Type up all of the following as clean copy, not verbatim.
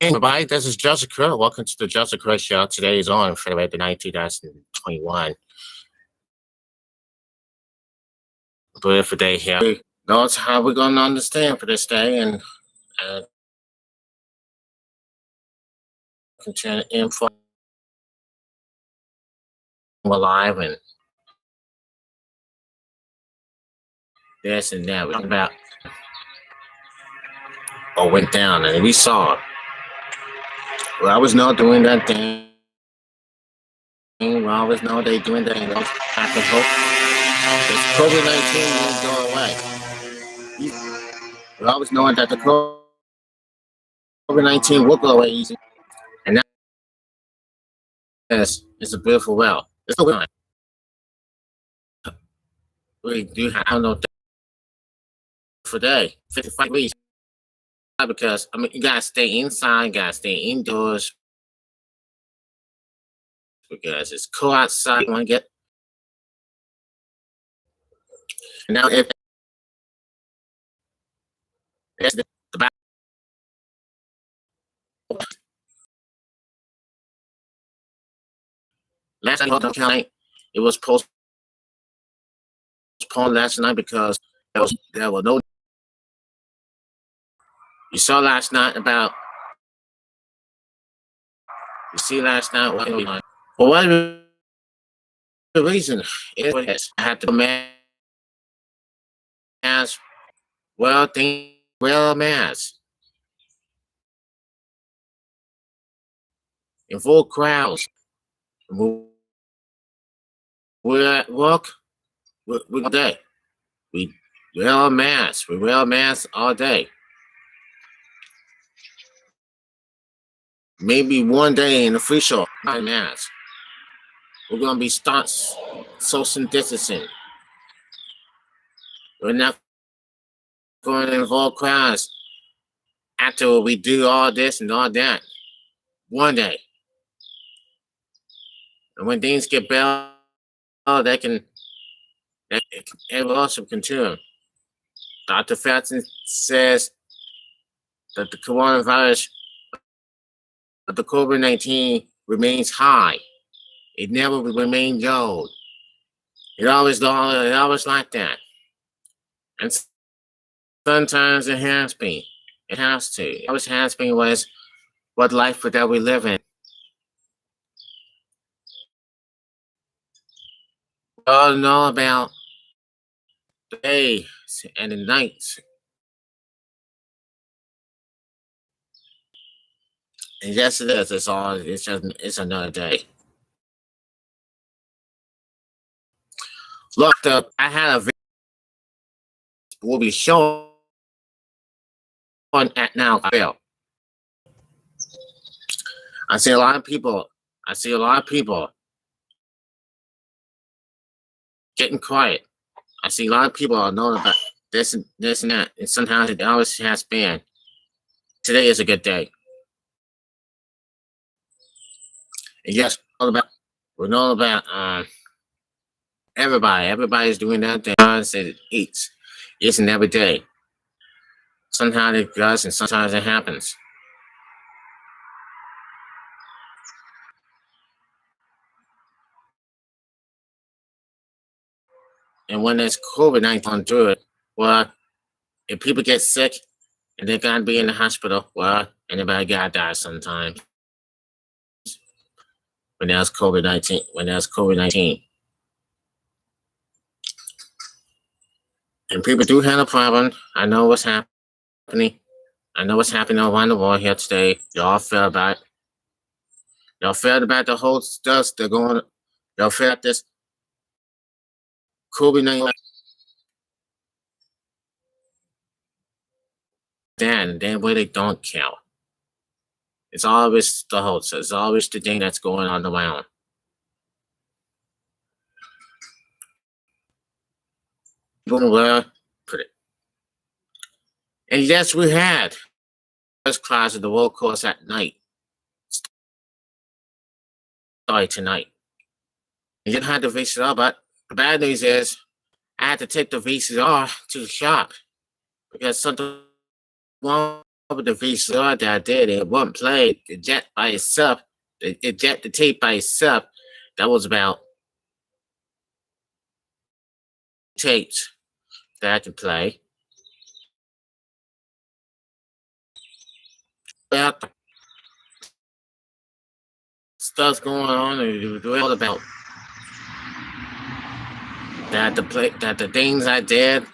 Hey everybody, this is Joseph Crudup. Welcome to the Joseph Crudup Show. Today is on February the 9th, 2021. Beautiful day here. That's how we're going to understand for this day and continue info alive and this and that. We're talking about what went down and we saw it. Well, I was not doing that thing. Well, I was not they doing that thing. I can hope COVID-19 won't go away. Well, I was knowing that the COVID-19 will go away easy. And that is it's a beautiful well. It's a well. We do have no for day 55 degrees because you gotta stay inside, you gotta stay indoors because it's cool outside. You want to get now if there's the back last night it was postponed last night because there was no. You saw last night about. You see last night what? For whatever the reason it is, I had to mask. Well, mask in full crowds. We're at work. We're all day. We wear masks. We wear masks all day. Maybe one day in the free show, not mask. We're gonna be start social distancing. We're not going to involve crowds after we do all this and all that. One day. And when things get better, everyone else will continue. Dr. Fauci says that the coronavirus, the COVID-19 remains high. It never will remain low. It always like that. And sometimes it has been. It has to. It always has been was what life that we live in. We all know about the days and the nights. And yes, it is. It's another day. Look, I had a video will be shown at now. I see a lot of people getting quiet. I see a lot of people are knowing about this and that, and somehow it always has been. Today is a good day. And yes, we're all about everybody. Everybody's doing that thing. God said it eats. It's an every day. Sometimes it does, and sometimes it happens. And when there's COVID-19 through it, well, if people get sick and they gotta be in the hospital, well, anybody gotta die sometimes. When there's COVID-19. And people do have a problem. I know what's happening. I know what's happening around the world here today. Y'all feel about it. Y'all feel about the whole stuff they're going. Y'all feel about this COVID-19. Then they really don't care. It's always the host. It's always the thing that's going on around. Well, put it. And yes, we had first class of the world course at night. Started tonight. You didn't have the VCR, but the bad news is I had to take the VCR to the shop because something wrong the VCR that I did, it wouldn't play the jet by itself. It jet the tape by itself. That was about tapes that I could play. About stuff going on, and it was all about that the things I did,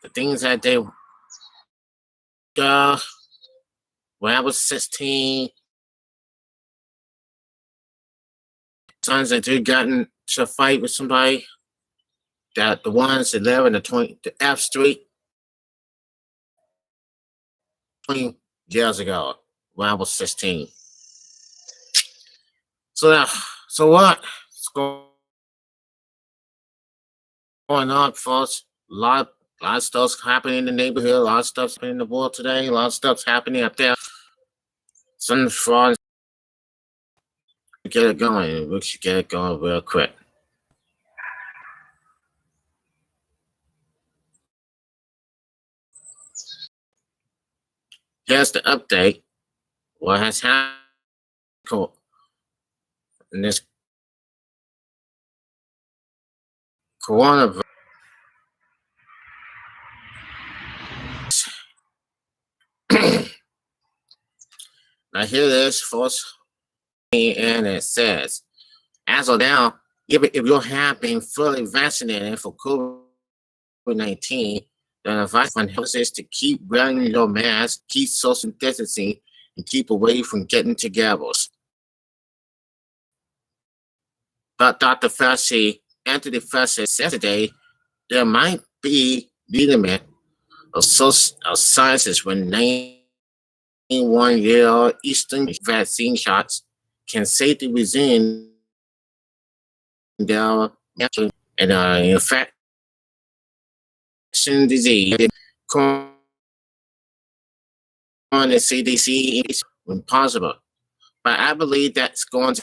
the things I did uh, when I was 16. Times I did got into a fight with somebody. That the ones that live in the F Street 20 years ago when I was 16. So now, so what's going on, folks? A lot of stuff's happening in the neighborhood. A lot of stuff's happening in the world today. A lot of stuff's happening up there. Some fraud. Get it going. We should get it going real quick. Here's the update. What has happened in this coronavirus? Now here it is, folks. And it says, as of now, if you have been fully vaccinated for COVID-19, then advice on health is to keep wearing your mask, keep social distancing, and keep away from getting together. But Dr. Fauci, Anthony Fauci, said today there might be limit of sciences when 91-year-old Eastern vaccine shots can safely resume their and infection disease. On the CDC is impossible, but I believe that's going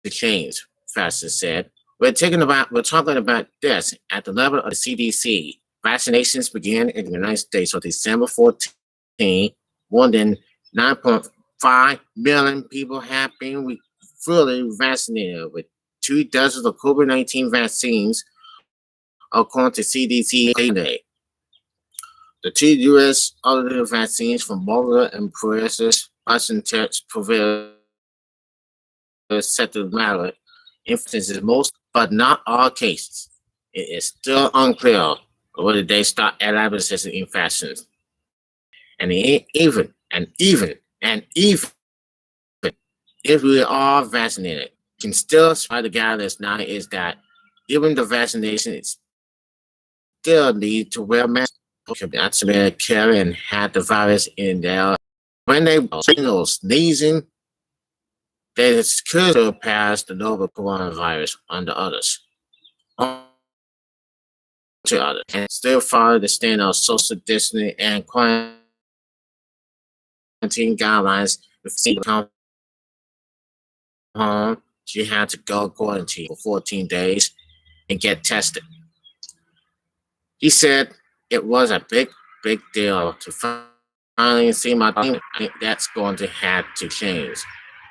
to change. Fauci said, we're talking about this at the level of the CDC. Vaccinations began in the United States on December 14. More than 9.5 million people have been fully vaccinated with 2 doses of COVID-19 vaccines, according to CDC today. The 2 U.S. other vaccines from Moderna and Pfizer's BioNTech prevail set to matter instances most, but not all cases. It is still unclear whether they start elaborating infections. And even if we are vaccinated, can still spread the guidance now is that even the vaccination is still need to wear masks. Vaccinated carry and had the virus in their when they signal sneezing, they could surpass the novel coronavirus on the others. To others and still follow the standard of social distancing and quarantine guidelines. If she come home, she had to go quarantine for 14 days and get tested. He said it was a big deal to finally see my team. I think that's going to have to change.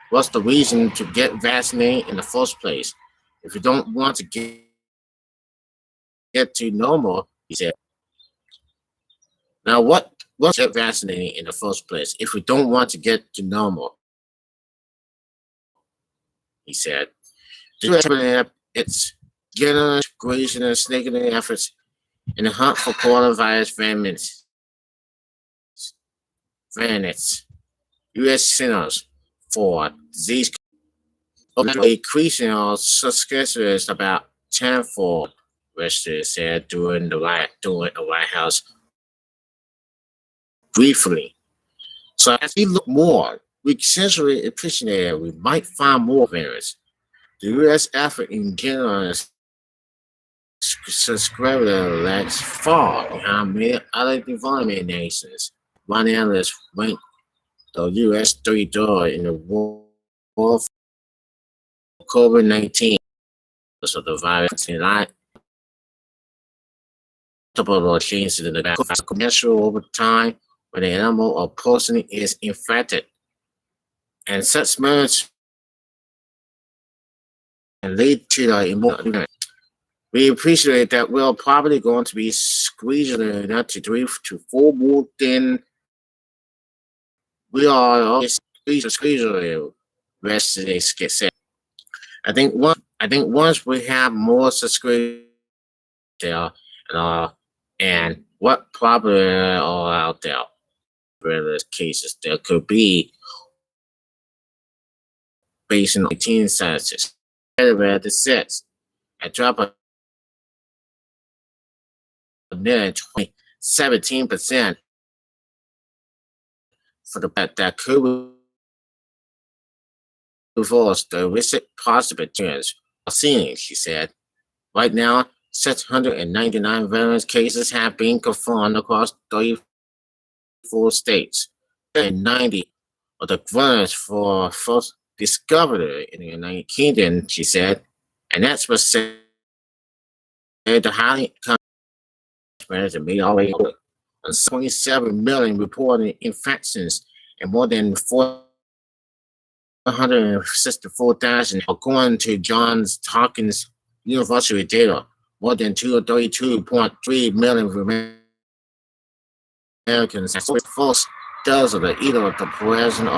What's the reason to get vaccinated in the first place? If you don't want to get to normal, he said. Now, what's get vaccinated in the first place if we don't want to get to normal? He said. It's getting creation and snaking efforts in the hunt for coronavirus variants. U.S. Centers for Disease increasing our success about tenfold, Wester said during the White House briefly. So as we look more, we essentially appreciate we might find more variants. The U.S. effort in general is subscriber lags far behind many other developing nations. One analyst ranked the U.S. third in the world for COVID-19. So the virus multiple changes in the back commercial over time when the animal or person is infected. And such merge can lead to the immune. We appreciate that we're probably going to be squeezing out to 3 to 4 more than we are always squeezing rest of this get set. I think once we have more subscribers there and what probably are out there various cases there could be based on 19 census. Where the sets a drop of nearly 17% for the that could reverse the recent positive trends are seen, she said. Right now, 699 variant cases have been confirmed across 34 states, and 90 of the variants for first discovered in the United Kingdom, she said. And that's what said the highly concentrated may already on 27 million reported infections and more than 464,000 according to Johns Hopkins University data. More than 232.3 million Americans have first dose of either the present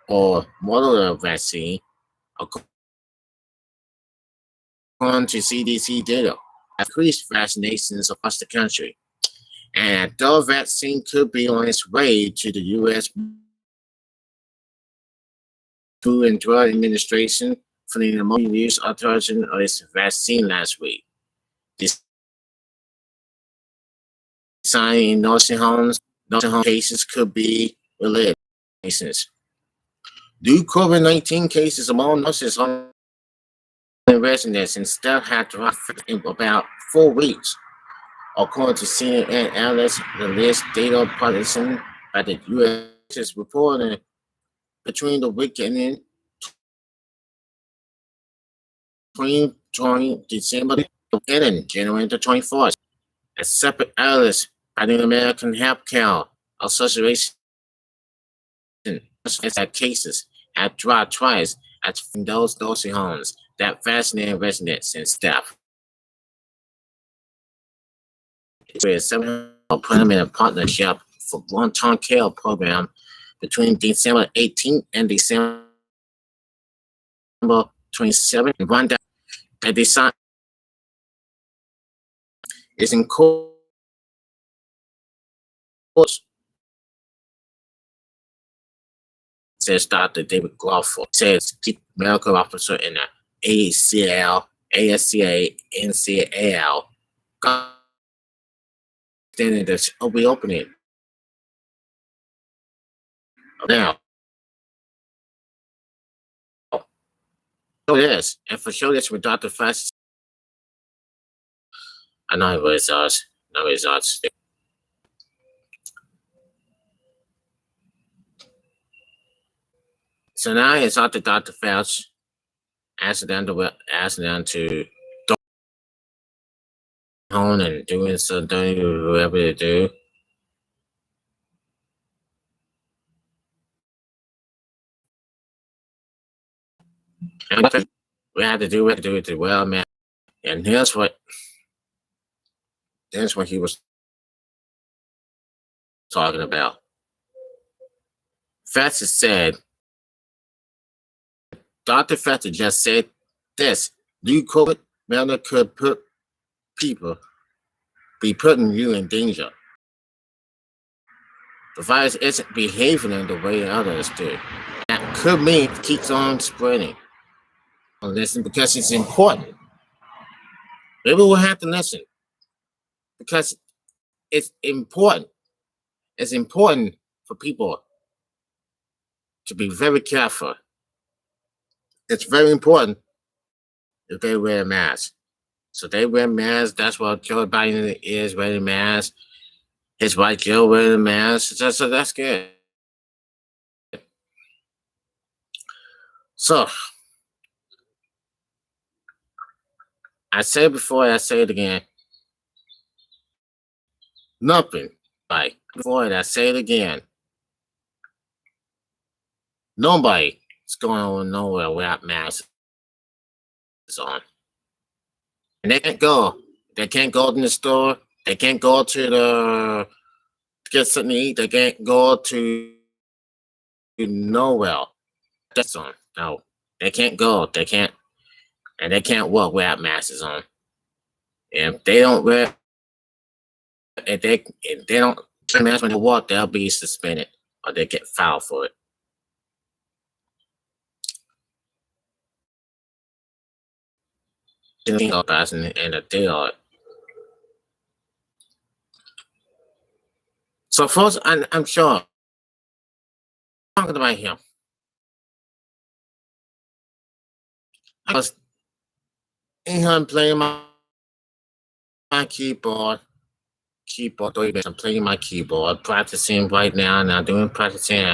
or Moderna vaccine, according to CDC data. Increased vaccinations across the country, and the vaccine could be on its way to the U.S. Food and Drug Administration for the emergency use authorization of its vaccine last week. This signing in nursing home cases could be related. New COVID-19 cases among nurses home residents instead had dropped in about 4 weeks. According to CNN analysts, the latest data published by the U.S. is reporting between the weekend and 2020 December and January the 24th. A separate analyst by the American Healthcare Association says that cases have dropped twice at those nursing homes that vaccinated residents and staff. It's a 7-permanent partnership for long-term care program between December 18th and December 27th. One that they signed is in course. Says Dr. David Crawford, says Chief Medical Officer in the ACL, ASCA, NCAL, standing this reopening. Now, show this, and for show this with Dr. Fast, I know results, no results. So now it's up to Dr. Fauci, asking them to go home and doing something, whatever they do. And we have to do it well, man. And here's what he was talking about. Fauci said, Dr. Fauci just said this: new COVID could be putting you in danger. The virus isn't behaving in the way others do. That could mean it keeps on spreading. Listen, because it's important. Maybe we'll have to listen because it's important. It's important for people to be very careful. It's very important if they wear a mask. So they wear masks. That's what Joe Biden is wearing a mask. His wife Jill wearing a mask. So that's good. So I said before, I say it again. Nothing. Like before, I say it again. Nobody is going nowhere without masks on. And they can't go. They can't go in the store. They can't go to get something to eat. They can't go to nowhere. That's on. No. They can't go. They can't. And they can't walk without masks on. And if they don't wear, if they don't wear masks when they walk, they'll be suspended or they get fouled for it. And they are. So first, I'm sure talking about him. I was in here playing my keyboard. I'm playing my keyboard, practicing right now, and I'm doing practicing.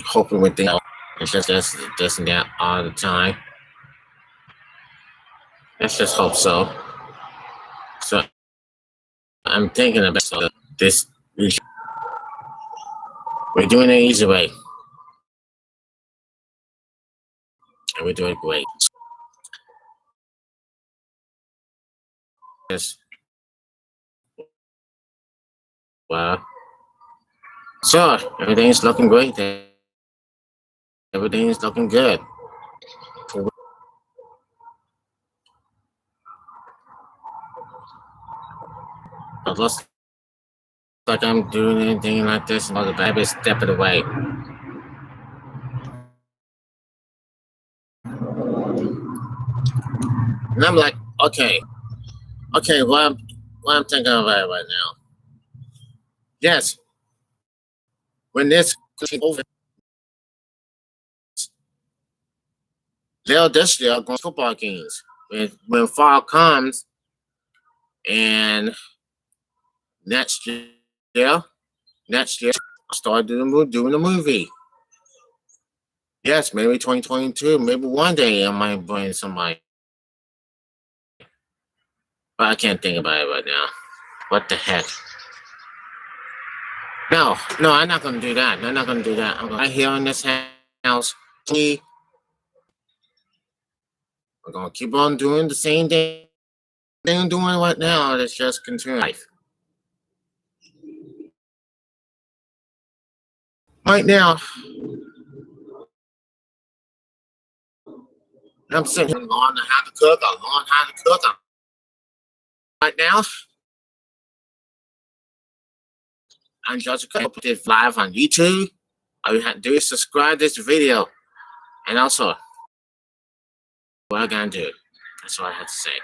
Hoping with things. It's just this and that all the time. Let's just hope so. So I'm thinking about this. We're doing it easy way. And we're doing great. Yes. Well, so everything's looking great. Everything's looking good. But looks like I'm doing anything like this, and the baby step it away. And I'm like, okay, what I'm thinking about right now. Yes, when this over, they'll this year go football games. When fall comes, and next year, I'll start doing the movie. Yes, maybe 2022, maybe one day I might bring somebody. But I can't think about it right now. What the heck? No, I'm not gonna do that. I'm not gonna do that. I'm right here in this house. I'm gonna keep on doing the same thing I'm doing right now. It's just continue life. Right now, I'm sitting here learning how to cook. I learn how to cook. Right now, I'm just gonna put this live on YouTube. All you have to do is subscribe to this video, and also, what I'm gonna do. That's all I have to say.